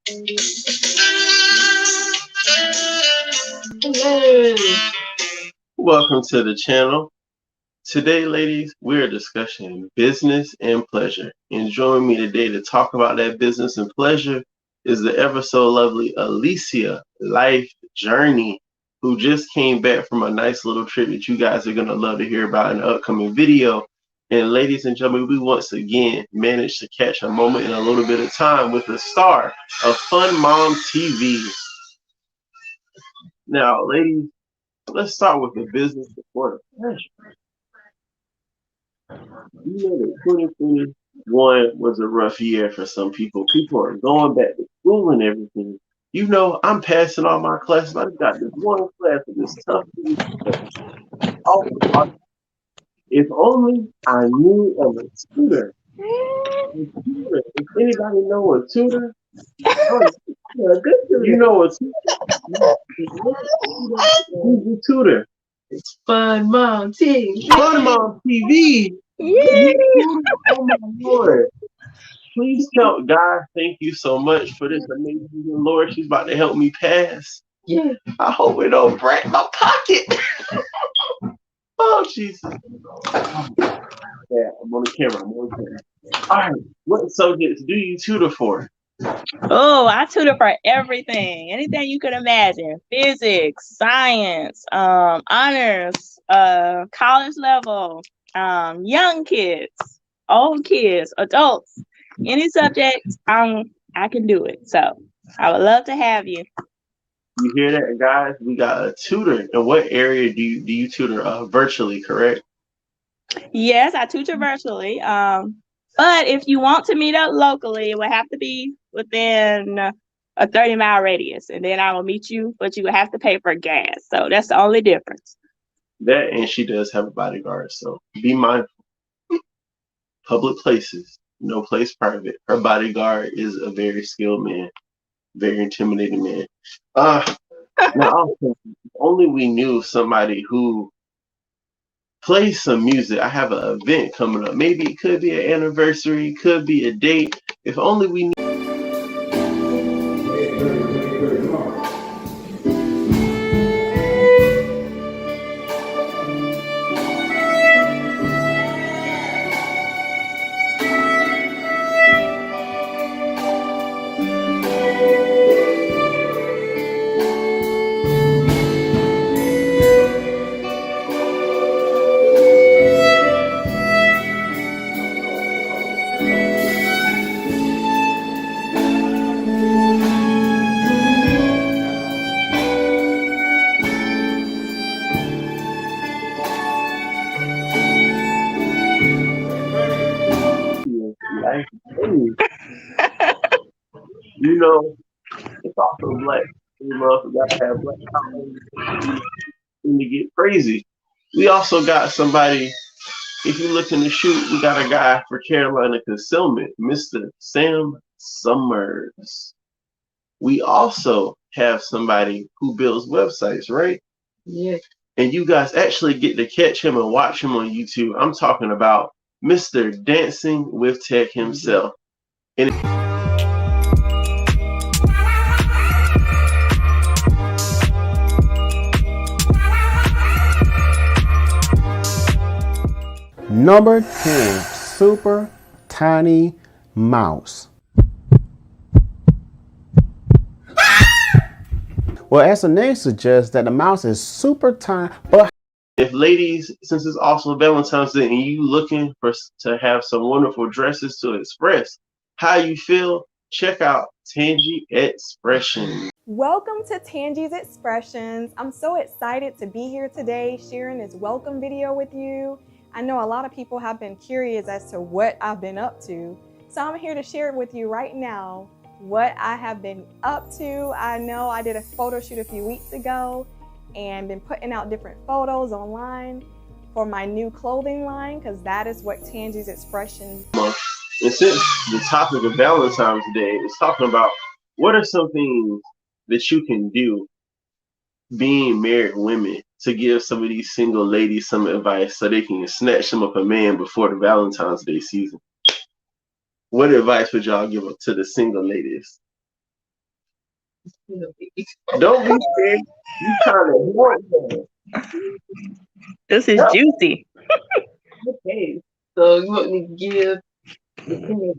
Hello. Welcome to the channel. Today, ladies, we're discussing business and pleasure. And joining me today to talk about that business and pleasure is the ever so lovely Alicia Life Journey, who just came back from a nice little trip that you guys are going to love to hear about in the upcoming video. And ladies and gentlemen, we once again managed to catch a moment in a little bit of time with the star of Fun Mom TV. Now, ladies, let's start with the business before the pleasure. You know that 2021 was a rough year for some people. People are going back to school and everything. You know, I'm passing all my classes. I've got this one class of this tough thing. Oh, if only I knew of a tutor. If anybody know a tutor, you know a tutor. Who's a tutor? It's Fun Mom TV. Fun Mom TV. Yeah. Oh my Lord. Please tell God, thank you so much for this amazing Lord. She's about to help me pass. Yeah. I hope it don't break my pocket. Oh, Jesus. Yeah, I'm on the camera. All right. What subjects do you tutor for? Oh, I tutor for everything. Anything you could imagine. Physics, science, honors, college level, young kids, old kids, adults. Any subject, I can do it. So I would love to have you. You hear that, guys? We got a tutor. In what area do you tutor virtually, correct? Yes, I tutor virtually. But if you want to meet up locally, it would have to be within a 30-mile radius, and then I will meet you, but you would have to pay for gas. So that's the only difference. That, and she does have a bodyguard, so be mindful. Public places, no place private. Her bodyguard is a very skilled man, very intimidating man. Now, if only we knew somebody who plays some music. I have an event coming up. Maybe it could be an anniversary, could be a date. If only we knew. You know, it's also Black Month. We gotta have Black Power to get crazy. We also got somebody. If you look in the shoot, we got a guy for Carolina Concealment, Mr. Sam Summers. We also have somebody who builds websites, right? Yeah. And you guys actually get to catch him and watch him on YouTube. I'm talking about Mr. Dancing with Tech himself. And Number 10, super tiny mouse. Well, as the name suggests, that the mouse is super tiny, but if ladies, since it's also Valentine's Day and you looking to have some wonderful dresses to express how you feel, check out Tangy Expressions. Welcome to Tangy's Expressions. I'm so excited to be here today sharing this welcome video with you. I know a lot of people have been curious as to what I've been up to, so I'm here to share it with you right now what I have been up to. I know I did a photo shoot a few weeks ago and been putting out different photos online for my new clothing line, because that is what Tangy's Expressions. And since the topic of Valentine's Day is talking about what are some things that you can do being married women to give some of these single ladies some advice so they can snatch them up a man before the Valentine's Day season. What advice would y'all give up to the single ladies? Don't be scared. You kind of want that. This is Yep. juicy. Okay. So you want me to give the king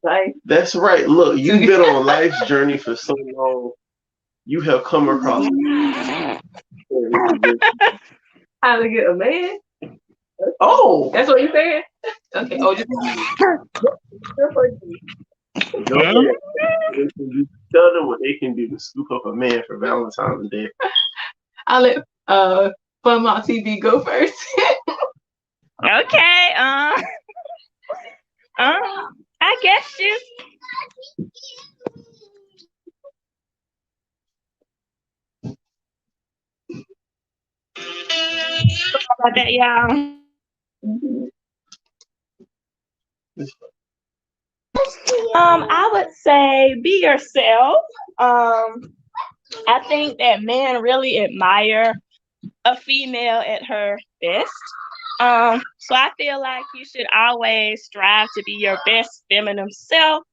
advice? That's right. Look, you've been on life's journey for so long. You have come across How to get a man? Oh, That's what you said? Okay. Oh, just go ahead. Tell them what they can do to scoop up a man for Valentine's Day. I'll let Mom TV go first. Okay. I guess you. Sorry about that, y'all. I would say be yourself. I think that men really admire a female at her best. So I feel like you should always strive to be your best feminine self.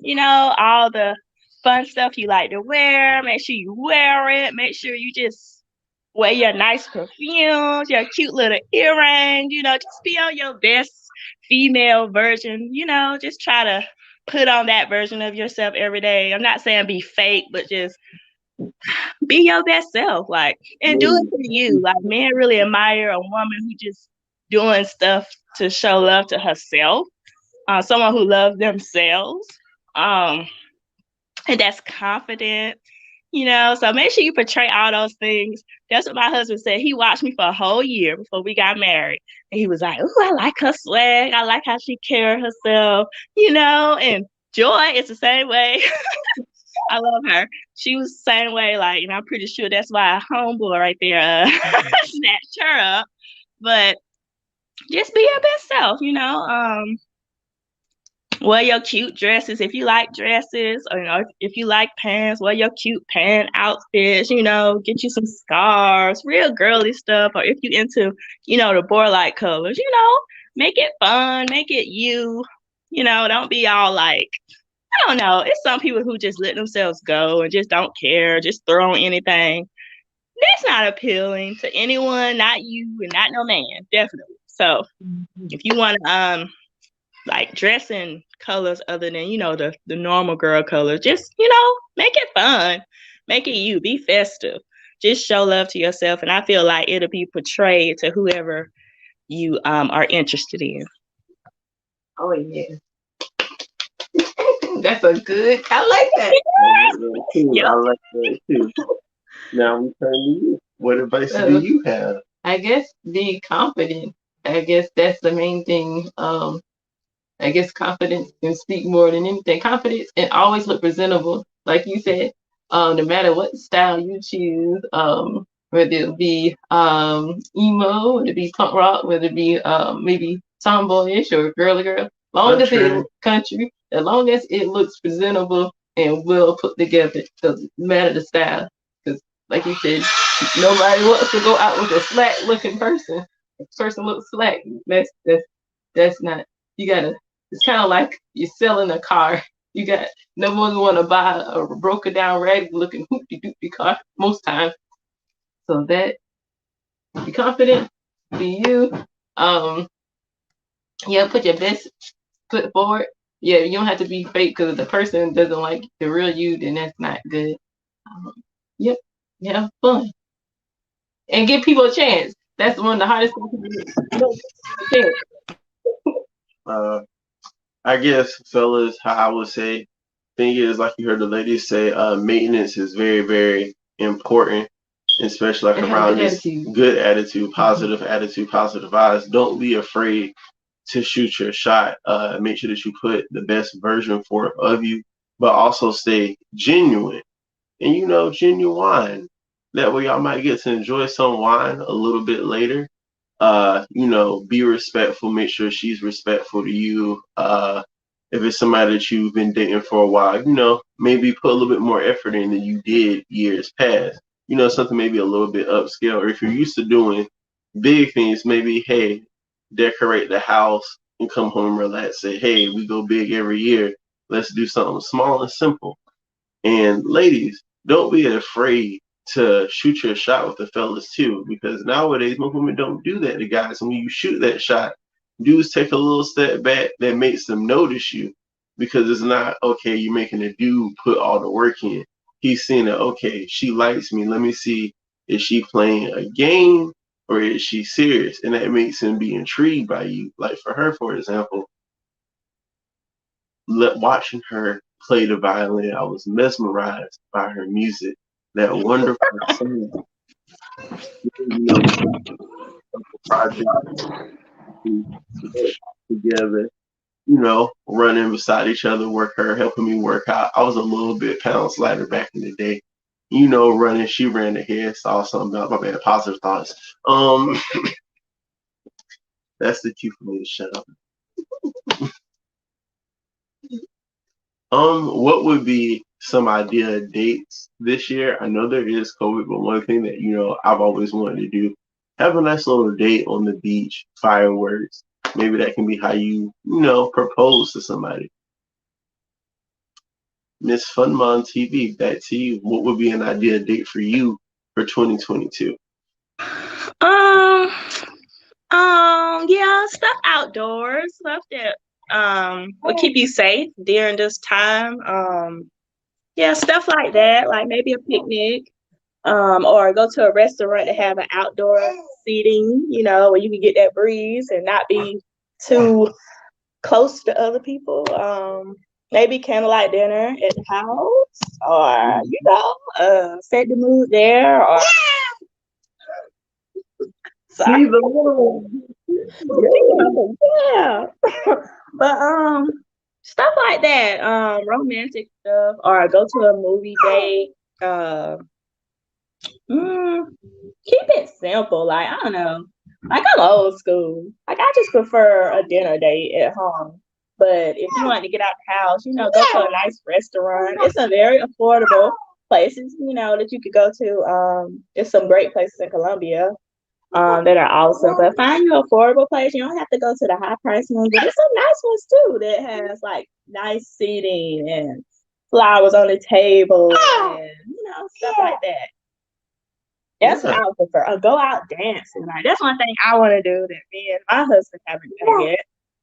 You know, all the fun stuff you like to wear, make sure you wear it. Make sure you just wear your nice perfumes, your cute little earrings, you know, just be on your best female version, you know, just try to put on that version of yourself every day. I'm not saying be fake, but just be your best self, like, and do it for you. Like, men really admire a woman who just doing stuff to show love to herself, someone who loves themselves, and that's confident, you know. So make sure you portray all those things. That's what my husband said. He watched me for a whole year before we got married, and he was like, "Oh, I like her swag. I like how she carries herself, you know." And Joy is the same way. I love her. She was the same way, like, and I'm pretty sure that's why homeboy right there snatched her up. But just be your best self, you know. Wear your cute dresses if you like dresses, or you know, if you like pants, wear your cute pant outfits, you know, get you some scarves, real girly stuff, or if you into, you know, the boy-like colors, you know, make it fun, make it you know, don't be all like, I don't know. It's some people who just let themselves go and just don't care, just throw on anything. That's not appealing to anyone, not you and not no man, definitely. So if you want to like dress in colors other than, you know, the normal girl colors, just, you know, make it fun. Make it you. Be festive. Just show love to yourself, and I feel like it'll be portrayed to whoever you are interested in. Oh yeah. That's a good. I like that. Yep. I like that too. Now we turn to you. What advice do you have? I guess be confident. I guess that's the main thing. I guess confidence can speak more than anything. Confidence and always look presentable, like you said. No matter what style you choose, whether it be emo, whether it be punk rock, whether it be maybe tomboyish or girly girl, long as it country, as long as it looks presentable and well put together, doesn't matter the style. Because like you said, nobody wants to go out with a slack looking person. If a person looks slack, that's not. You gotta. It's kind of like you're selling a car. You got no one want to buy a broken down, raggedy looking hoopty doopty car most times. So that be confident, be you. Yeah, put your best foot forward. Yeah, you don't have to be fake because if the person doesn't like the real you, then that's not good. Yep, have fun and give people a chance. That's one of the hardest things to do. I guess, fellas, how I would say, thing is, like you heard the ladies say, maintenance is very, very important, especially like around this good attitude, positive attitude, positive vibes. Don't be afraid to shoot your shot. Make sure that you put the best version forth of you, but also stay genuine and, you know, genuine. That way y'all might get to enjoy some wine a little bit later. You know, be respectful, make sure she's respectful to you. If it's somebody that you've been dating for a while, you know, maybe put a little bit more effort in than you did years past. You know, something maybe a little bit upscale. Or if you're used to doing big things, maybe, hey, decorate the house and come home, relax, say, hey, we go big every year. Let's do something small and simple. And ladies, don't be afraid to shoot your shot with the fellas too, because nowadays most women don't do that to guys. And when you shoot that shot, dudes take a little step back that makes them notice you, because it's not okay. You're making a dude put all the work in. He's seeing that, okay, she likes me. Let me see, is she playing a game or is she serious? And that makes him be intrigued by you. Like for her, for example, watching her play the violin, I was mesmerized by her music. That wonderful song. You know, project together, running beside each other, her helping me work out. I was a little bit pounds lighter back in the day. Running, she ran ahead, saw something about my bad, positive thoughts. That's the cue for me to shut up. What would be some idea dates this year? I know there is COVID, but one thing that I've always wanted to do, have a nice little date on the beach, fireworks. Maybe that can be how you propose to somebody. Miss Fun Mom TV, back to you. What would be an idea date for you for 2022? Yeah, stuff outdoors, stuff that will keep you safe during this time. Yeah, stuff like that, like maybe a picnic, or go to a restaurant to have an outdoor seating, where you can get that breeze and not be too close to other people. Maybe candlelight dinner at the house, or set the mood there, or sorry. Yeah. But stuff like that, romantic stuff, or go to a movie date. Keep it simple. Like, I don't know. Like, I'm old school. Like, I just prefer a dinner date at home. But if you want to get out the house, go to a nice restaurant. It's a very affordable places, that you could go to. There's some great places in Colombia that are awesome. But find your affordable place. You don't have to go to the high price ones, but there's some nice ones too that has like nice seating and flowers on the table and stuff like that. That's what I would prefer. Or go out dancing. Like, that's one thing I want to do that me and my husband haven't done yet.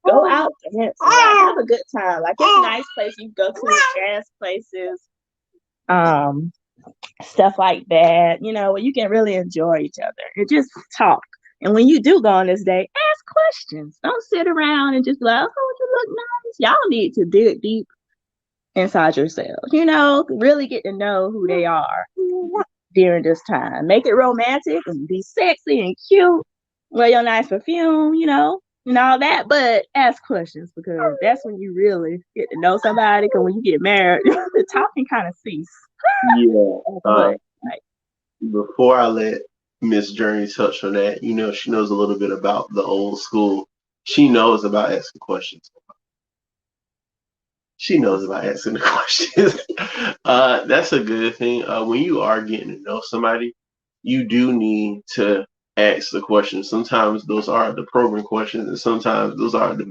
Go out dancing. Like, have a good time. Like, it's a nice place you go to, jazz places, stuff like that, where you can really enjoy each other and just talk. And when you do go on this date, ask questions. Don't sit around and just be like, oh, you look nice. Y'all need to dig deep inside yourselves, really get to know who they are during this time. Make it romantic and be sexy and cute. Wear your nice perfume, and all that. But ask questions, because that's when you really get to know somebody. Because when you get married, the talking kind of cease. Yeah. Before I let Miss Journey touch on that, she knows a little bit about the old school. She knows about asking questions. She knows about asking the questions. That's a good thing. When you are getting to know somebody, you do need to ask the questions. Sometimes those are the probing questions, and sometimes those are the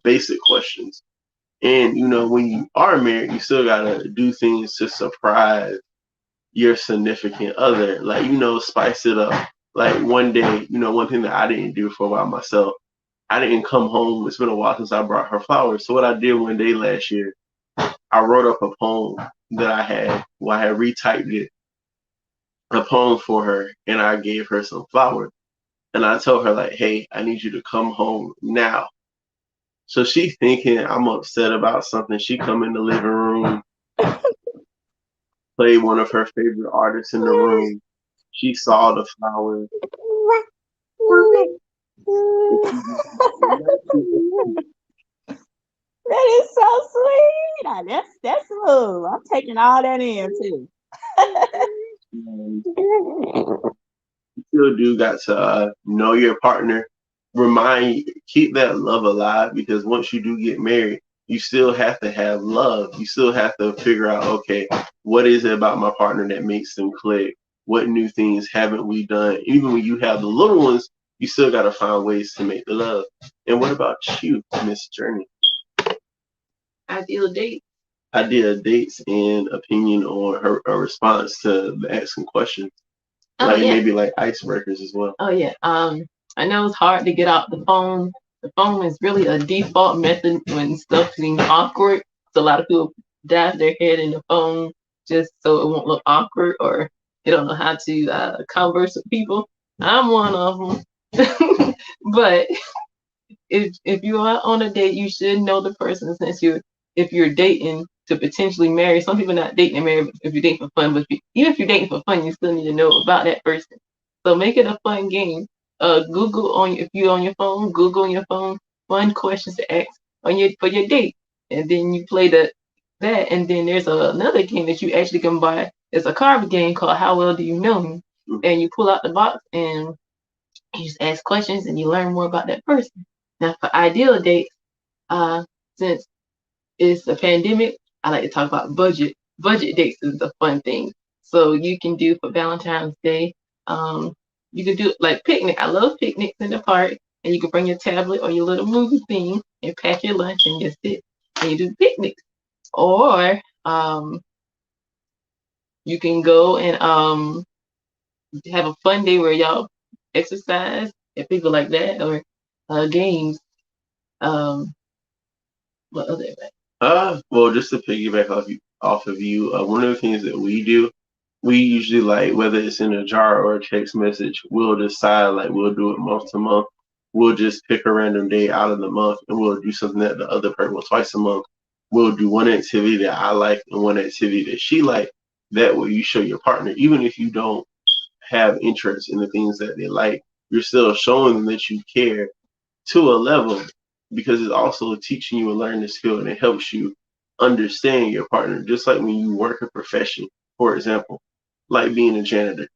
basic questions. And when you are married, you still gotta do things to surprise your significant other. Like, spice it up. Like one day, one thing that I didn't do for a while myself, I didn't come home. It's been a while since I brought her flowers. So what I did one day last year, I wrote up a poem that I had. Well, I had retyped it, a poem for her, and I gave her some flowers. And I told her, like, hey, I need you to come home now. So she thinking I'm upset about something. She come in the living room, play one of her favorite artists in the room. She saw the flowers. That is so sweet. Now, that's smooth. I'm taking all that in too. You still do got to know your partner. Keep that love alive, because once you do get married, you still have to have love. You still have to figure out, okay, what is it about my partner that makes them click? What new things haven't we done? Even when you have the little ones, you still got to find ways to make the love. And what about you, Miss Journey? Ideal date. idea of dates and opinion on her response to the asking questions. Oh Like yeah. maybe like icebreakers as well. Oh yeah. I know it's hard to get out the phone. The phone is really a default method when stuff seems awkward. So a lot of people dive their head in the phone just so it won't look awkward, or they don't know how to converse with people. I'm one of them. But if you are on a date, you should know the person, since if you're dating to potentially marry. Some people not dating and marry if you're dating for fun, but even if you're dating for fun, you still need to know about that person. So make it a fun game. Google if you're on your phone, Google on your phone fun questions to ask for your date, and then you play that, and then there's another game that you actually can buy. It's a card game called How Well Do You Know Me, and you pull out the box and you just ask questions and you learn more about that person. Now, for ideal dates, since it's a pandemic, I like to talk about budget. Budget dates is a fun thing. So you can do for Valentine's Day, you can do like picnic. I love picnics in the park, and you can bring your tablet or your little movie thing and pack your lunch and just sit and you do picnics. Or you can go and have a fun day where y'all exercise and people like that, or games. What other? Well, just to piggyback off of you, one of the things that we do, we usually like whether it's in a jar or a text message, we'll decide like we'll do it month to month. We'll just pick a random day out of the month and we'll do something that the other person will twice a month. We'll do one activity that I like and one activity that she like. That way you show your partner, even if you don't have interest in the things that they like, you're still showing them that you care to a level, because it's also teaching you a learning skill and it helps you understand your partner. Just like when you work a profession, for example, like being a janitor.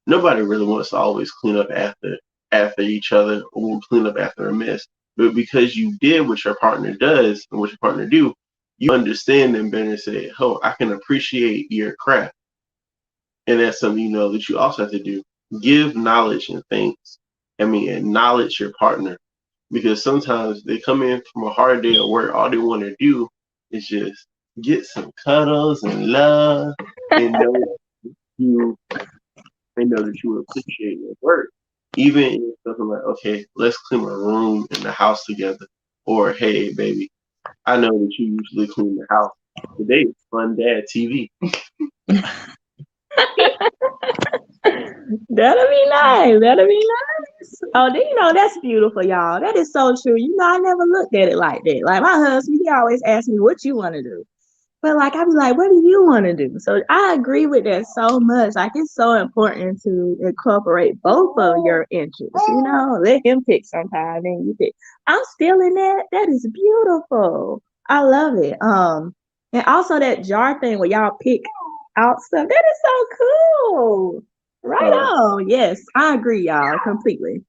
Nobody really wants to always clean up after each other or clean up after a mess. But because you did what your partner does and what your partner do, you understand them better and say, oh, I can appreciate your craft. And that's something you know that you also have to do. Give knowledge and things. Acknowledge your partner, because sometimes they come in from a hard day at work. All they want to do is just get some cuddles and love, and you know that you appreciate your work. Even if something like, okay, let's clean my room and the house together, or hey, baby, I know that you usually clean the house. Today is Fun Dad TV. That'll be nice. That'll be nice. Oh, that's beautiful, y'all. That is so true. I never looked at it like that. Like my husband, he always asks me, what you want to do? But like, I be like, what do you want to do? So I agree with that so much. Like, it's so important to incorporate both of your interests. Let him pick sometime and you pick. I'm still in that. That is beautiful. I love it. And also that jar thing where y'all pick out stuff. That is so cool. Right on. Yes, I agree, y'all, completely.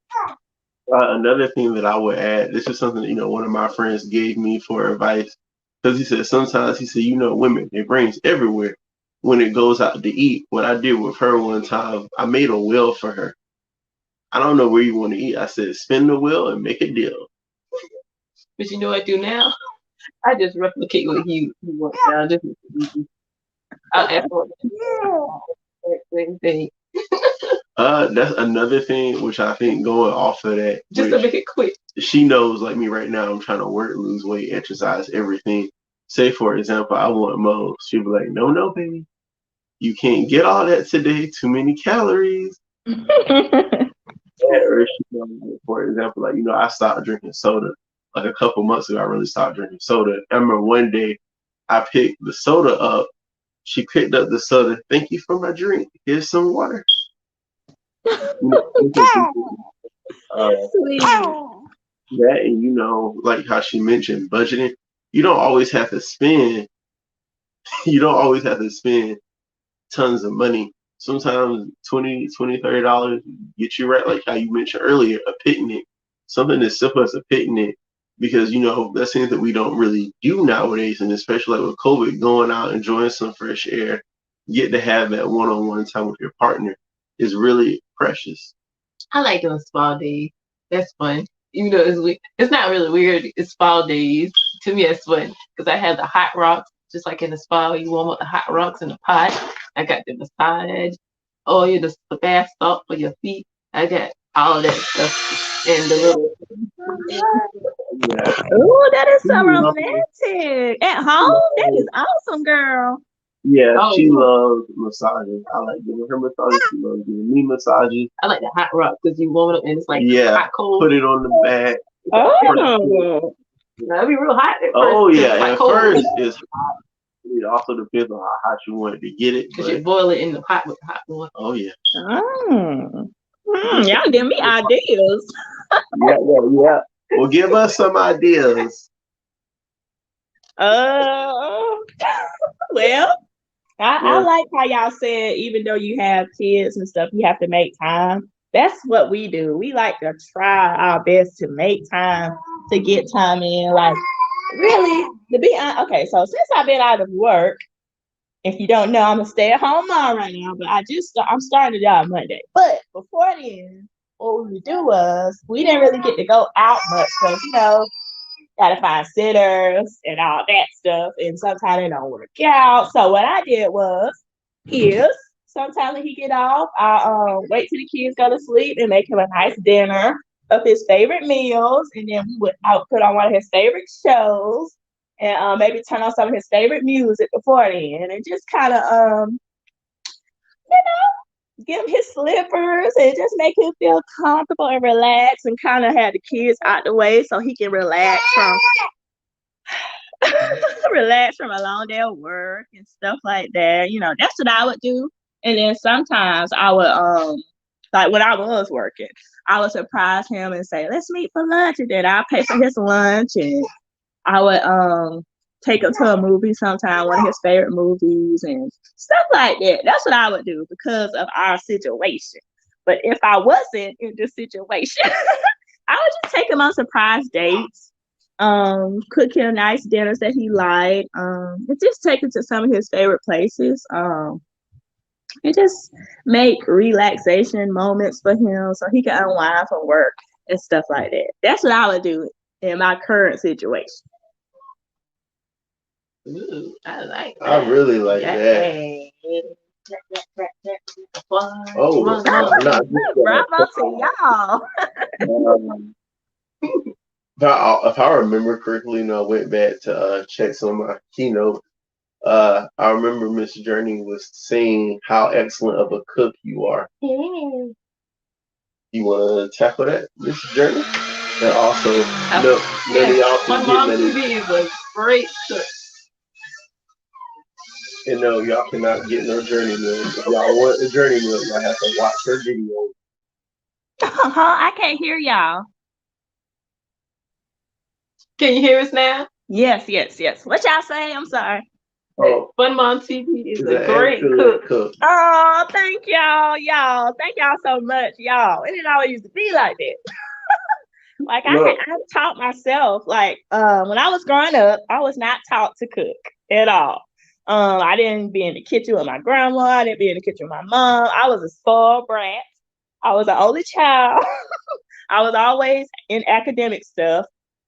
Another thing that I would add, this is something that, one of my friends gave me for advice, because he said sometimes, women, their brains everywhere when it goes out to eat. What I did with her one time, I made a will for her. I don't know where you want to eat. I said, spin the wheel and make a deal. But you know what I do now? I just replicate what he wants now. I'll ask for the same thing. That's another thing, which I think going off of that, just to make it quick. She knows, like me right now, I'm trying to work, lose weight, exercise, everything. Say, for example, I want Mo. She'll be like, no, baby. You can't get all that today. Too many calories. Or she knows, for example, I stopped drinking soda. Like a couple months ago, I really stopped drinking soda. I remember one day I picked the soda up. She picked up the soda. Thank you for my drink. Here's some water. Sweet. That, and like how she mentioned budgeting, you don't always have to spend tons of money. Sometimes $20, $30 get you right, like how you mentioned earlier, a picnic, something as simple as a picnic, because that's things that we don't really do nowadays, and especially like with COVID, going out enjoying some fresh air, get to have that one-on-one time with your partner is really precious. I like doing spa days. That's fun. Even though it's not really weird. It's spa days. To me, it's fun because I have the hot rocks. just like in the spa, you warm up the hot rocks in the pot. I got the massage oil, the bath salt for your feet. I got all of that stuff and the little. Yeah. Ooh, that is so She loves, romantic. At home? That is awesome, girl. yeah, Oh she yeah, loves massages. I like giving her massages. She loves giving me massages. I like the hot rock because you warm it up and it's like Yeah, hot cold. put it on the back. Oh. It'll be real hot at first. Oh 'cause yeah, it's like at cold. first it's hot. It also depends on how hot you want it to get it. Because you But boil it in the pot with hot water. oh yeah, Y'all give me ideas. yeah. Well, give us some ideas. Well, I like how y'all said even though you have kids and stuff, you have to make time. That's what we do. We like to try our best to make time to get time in. Like, really, to be honest, okay, so since I've been out of work, if you don't know, I'm a stay-at-home mom right now, but I'm starting a job Monday. But before then, what we would do was we didn't really get to go out much because, gotta find sitters and all that stuff, and sometimes it don't work out. So what I did is sometimes when he get off, I wait till the kids go to sleep and make him a nice dinner of his favorite meals, and then I would put on one of his favorite shows, and maybe turn on some of his favorite music before then, and just kind of give him his slippers and just make him feel comfortable and relaxed, and kind of have the kids out the way so he can relax from a long day of work and stuff like that. That's what I would do. And then sometimes I would like when I was working, I would surprise him and say, let's meet for lunch, and then I'll pay for his lunch, and I would take him to a movie sometime, one of his favorite movies and stuff like that. That's what I would do because of our situation. But if I wasn't in this situation, I would just take him on surprise dates, cook him nice dinners that he liked, and just take him to some of his favorite places, and just make relaxation moments for him so he can unwind from work and stuff like that. That's what I would do in my current situation. Ooh, I like that. I really like that. Oh, bravo to y'all. If I remember correctly, I went back to check some of my keynotes. I remember Miss Journey was saying how excellent of a cook you are. You want to tackle that, Miss Journey? And also, my mom TV is a great cook. And no, y'all cannot get no Journey meal. If y'all want the Journey meal, y'all have to watch her video. I can't hear y'all. Can you hear us now? Yes. What y'all say? I'm sorry. Oh, Fun Mom TV is a great cook. Oh, thank y'all. Thank y'all so much, y'all. It didn't always used to be like that. Like I taught myself. Like when I was growing up, I was not taught to cook at all. I didn't be in the kitchen with my grandma. I didn't be in the kitchen with my mom. I was a spoiled brat. I was an only child. I was always in academic stuff.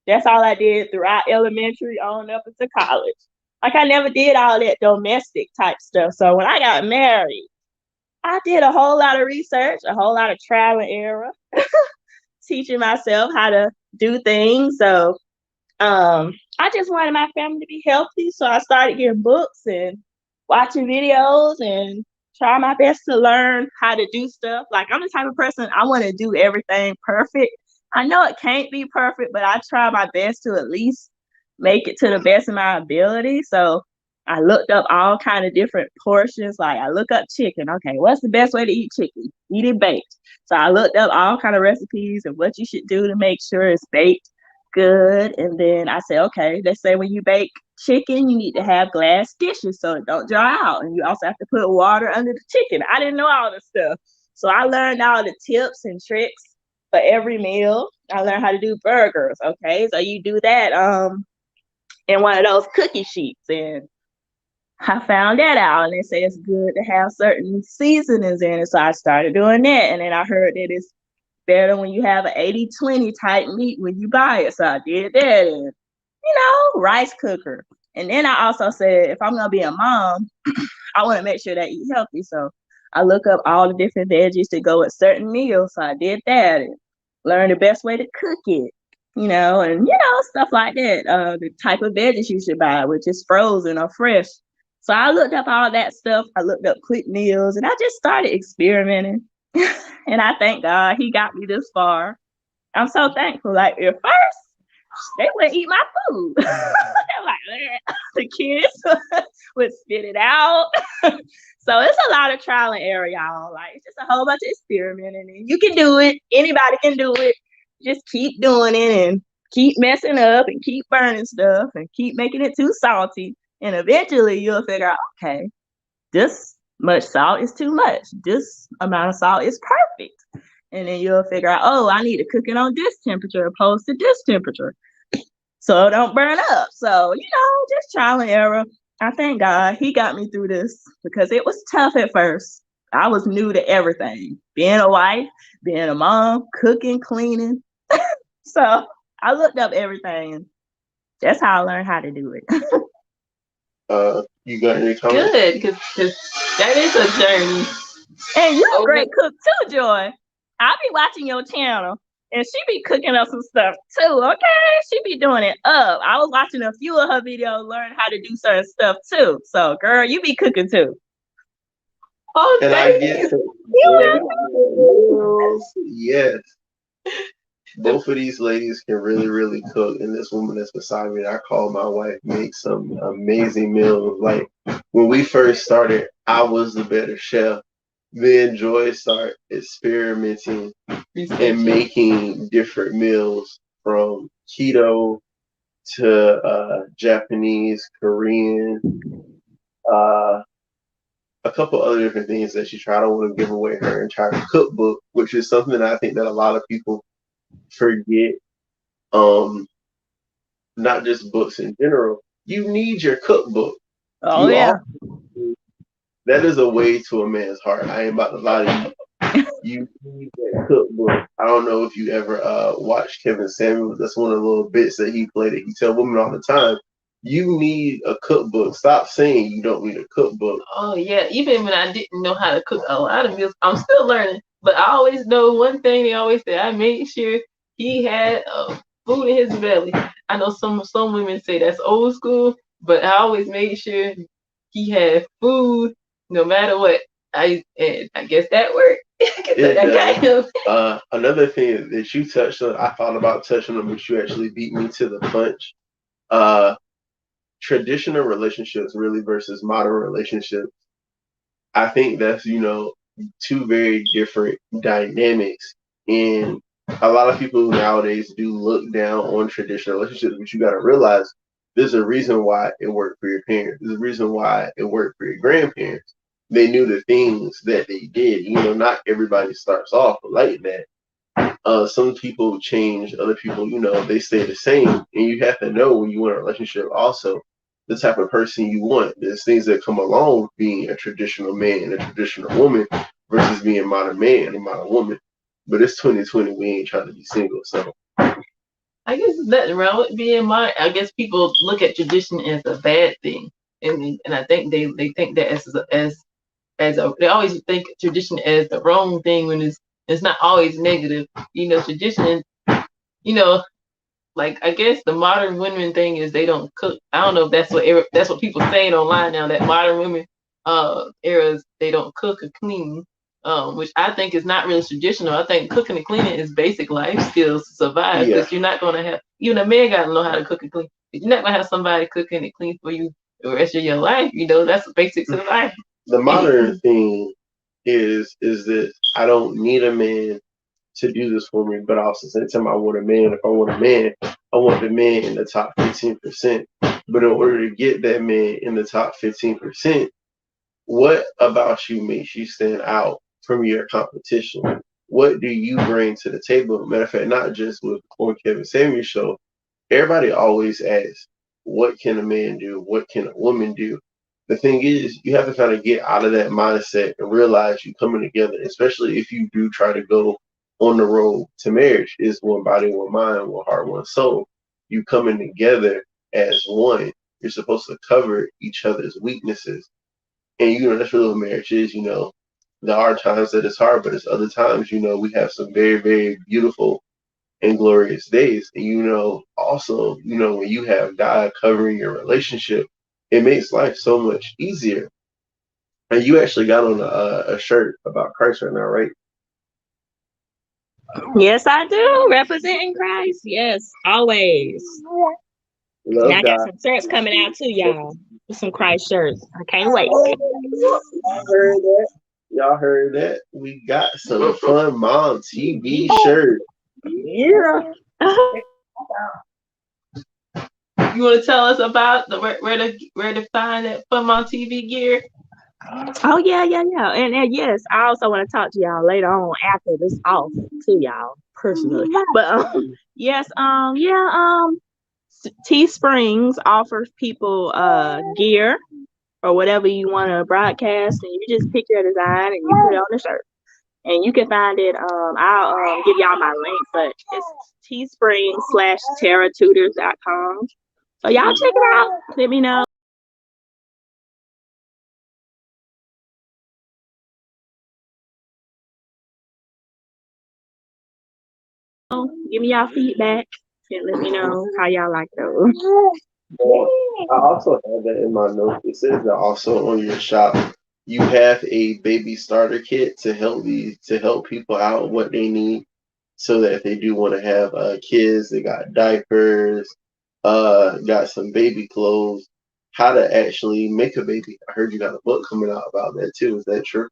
That's all I did throughout elementary on up into college. Like I never did all that domestic type stuff. So when I got married, I did a whole lot of research, a whole lot of trial and error, teaching myself how to do things. So I just wanted my family to be healthy. So I started getting books and watching videos and try my best to learn how to do stuff. Like I'm the type of person, I want to do everything perfect. I know it can't be perfect, but I try my best to at least make it to the best of my ability. So I looked up all kind of different portions. Like I look up chicken. Okay, what's the best way to eat chicken? Eat it baked. So I looked up all kind of recipes and what you should do to make sure it's baked good. And then I said, okay, let's say when you bake chicken, you need to have glass dishes so it don't dry out. And you also have to put water under the chicken. I didn't know all this stuff. So I learned all the tips and tricks for every meal. I learned how to do burgers. Okay, so you do that in one of those cookie sheets, and I found that out, and they say it's good to have certain seasonings in it. So I started doing that, and then I heard that it's better when you have an 80-20 type meat when you buy it. So I did that, and rice cooker. And then I also said, if I'm gonna be a mom, I want to make sure they eat healthy. So I look up all the different veggies that go with certain meals. So I did that and learned the best way to cook it, and stuff like that. The type of veggies you should buy, which is frozen or fresh. So I looked up all that stuff. I looked up quick meals and I just started experimenting. And I thank God he got me this far. I'm so thankful. Like at first, they wouldn't eat my food. They're like, the kids would spit it out. So it's a lot of trial and error, y'all. Like it's just a whole bunch of experimenting. And you can do it. Anybody can do it. Just keep doing it and keep messing up and keep burning stuff and keep making it too salty. And eventually you'll figure out, okay, this much salt is too much. This amount of salt is perfect. And then you'll figure out, oh, I need to cook it on this temperature opposed to this temperature, so it don't burn up. So, just trial and error. I thank God he got me through this because it was tough at first. I was new to everything. Being a wife, being a mom, cooking, cleaning. So I looked up everything. That's how I learned how to do it. You got any comments? Good, because that is a journey. And you're a great cook too, Joy. I'll be watching your channel. And she be cooking up some stuff too, okay? She be doing it up. I was watching a few of her videos, learning how to do certain stuff too. So, girl, you be cooking too. Oh, And I get yes. Both of these ladies can really, really cook. And this woman that's beside me, that I call my wife, makes some amazing meals. Like when we first started, I was the better chef. Then Joy started experimenting and making different meals from keto to Japanese, Korean, a couple other different things that she tried. I don't want to give away her entire cookbook, which is something that I think that a lot of people forget. Not just books in general. You need your cookbook. Oh, yeah. That is a way to a man's heart. I ain't about to lie to you. You need that cookbook. I don't know if you ever watched Kevin Samuels. That's one of the little bits that he played that he tell women all the time. You need a cookbook. Stop saying you don't need a cookbook. Oh yeah, even when I didn't know how to cook a lot of meals, I'm still learning. But I always know one thing. They always say I made sure he had food in his belly. I know some women say that's old school, but I always made sure he had food no matter what. I guess that worked. Another thing that you touched on, I thought about touching on, but you actually beat me to the punch. Traditional relationships really versus modern relationships. I think that's, two very different dynamics. And a lot of people nowadays do look down on traditional relationships, but you got to realize there's a reason why it worked for your parents. There's a reason why it worked for your grandparents. They knew the things that they did. Not everybody starts off like that. Some people change, other people, they stay the same. And you have to know when you're in a relationship also the type of person you want. There's things that come along with being a traditional man and a traditional woman versus being a modern man and a modern woman. But it's 2020, we ain't trying to be single, so. I guess there's nothing wrong with being modern. I guess people look at tradition as a bad thing. And I think they think that they always think tradition as the wrong thing when it's not always negative. Tradition, like I guess the modern women thing is they don't cook. I don't know if that's what people saying online now, that modern women eras they don't cook or clean, which I think is not really traditional. I think cooking and cleaning is basic life skills to survive, because you're not gonna have, even a man gotta know how to cook and clean. You're not gonna have somebody cooking and clean for you the rest of your life. That's the basics of life. The modern thing is this: I don't need a man to do this for me, but also at the same time, I want a man. If I want a man, I want the man in the top 15%. But in order to get that man in the top 15%, what about you makes you stand out from your competition? What do you bring to the table? Matter of fact, not just with on Kevin Samuels show, everybody always asks, what can a man do? What can a woman do? The thing is, you have to kind of get out of that mindset and realize you coming together, especially if you do try to go on the road to marriage, is one body, one mind, one heart, one soul. You coming together as one. You're supposed to cover each other's weaknesses. And, that's really what marriage is, There are times that it's hard, but it's other times, we have some very, very beautiful and glorious days. And, also, when you have God covering your relationship, it makes life so much easier. And you actually got on a shirt about Christ right now, right? Yes, I do. Representing Christ. Yes, always. Love And I got God. some shirts coming out too, y'all. With some Christ shirts. I can't wait. Y'all heard that? Y'all heard that? We got some fun Mom TV shirts. Yeah. You want to tell us about where to find that Fun Mom TV gear? Oh yeah. And yes, I also want to talk to y'all later on after this off to y'all personally. But yes, Teesprings offers people gear or whatever you want to broadcast, and you just pick your design and you put it on the shirt. And you can find it. I'll give y'all my link, but it's teespring.com/terratutors.com. So y'all check it out. Let me know. Give me y'all feedback and let me know how y'all like those. Well, I also have that in my notes. It says that also on your shop, you have a baby starter kit to help people out what they need, so that if they do want to have kids, they got diapers, got some baby clothes, how to actually make a baby. I heard you got a book coming out about that too. Is that true?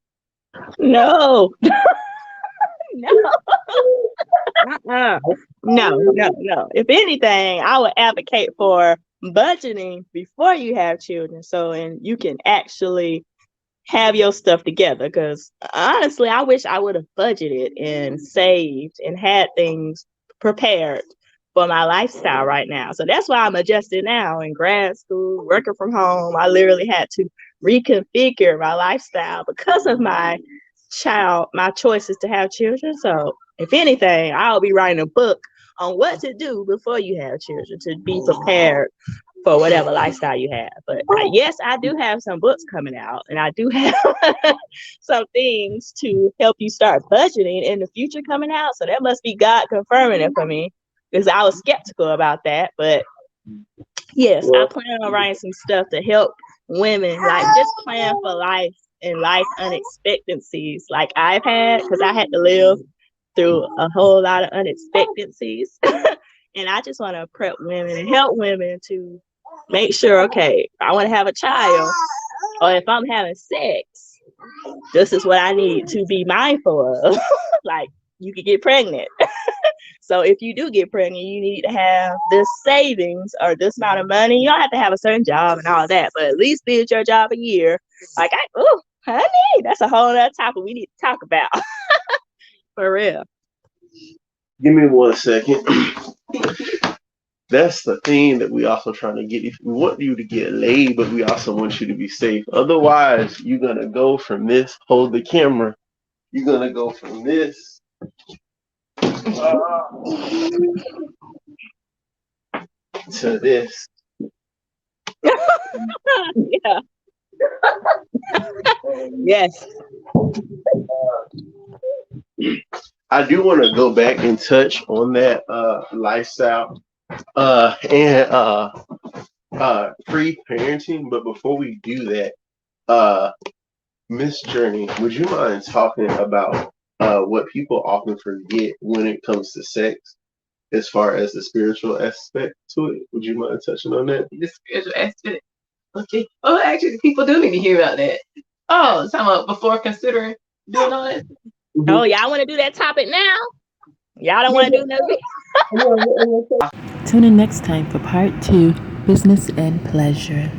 No. No. No. If anything, I would advocate for budgeting before you have children, and you can actually have your stuff together. Because honestly, I wish I would have budgeted and saved and had things prepared for my lifestyle right now. So that's why I'm adjusting now in grad school, working from home. I literally had to reconfigure my lifestyle because of my choices to have children. So if anything, I'll be writing a book on what to do before you have children to be prepared for whatever lifestyle you have. But yes, I do have some books coming out, and I do have some things to help you start budgeting in the future coming out. So that must be God confirming it for me, because I was skeptical about that. But yes, I plan on writing some stuff to help women just plan for life and life unexpectancies like I've had, because I had to live through a whole lot of unexpectancies. And I just want to prep women and help women to make sure, okay, I want to have a child, or if I'm having sex, this is what I need to be mindful of. Like, you could get pregnant. So if you do get pregnant, you need to have this savings or this amount of money. You don't have to have a certain job and all that, but at least be at your job a year. Like, honey, that's a whole other topic we need to talk about. For real. Give me 1 second. That's the thing that we also trying to get. We want you to get laid, but we also want you to be safe. Otherwise, you're gonna go from this. Hold the camera. You're gonna go from this. To this. Yeah. Yes. I do want to go back and touch on that lifestyle and pre-parenting, but before we do that, Miss Journey, would you mind talking about what people often forget when it comes to sex, as far as the spiritual aspect to it? Would you mind touching on that? The spiritual aspect. Okay. Oh, actually, people do need to hear about that. Oh, talking about before considering doing all that. Oh, y'all want to do that topic now? Y'all don't want to do nothing? Tune in next time for part 2, Business and Pleasure.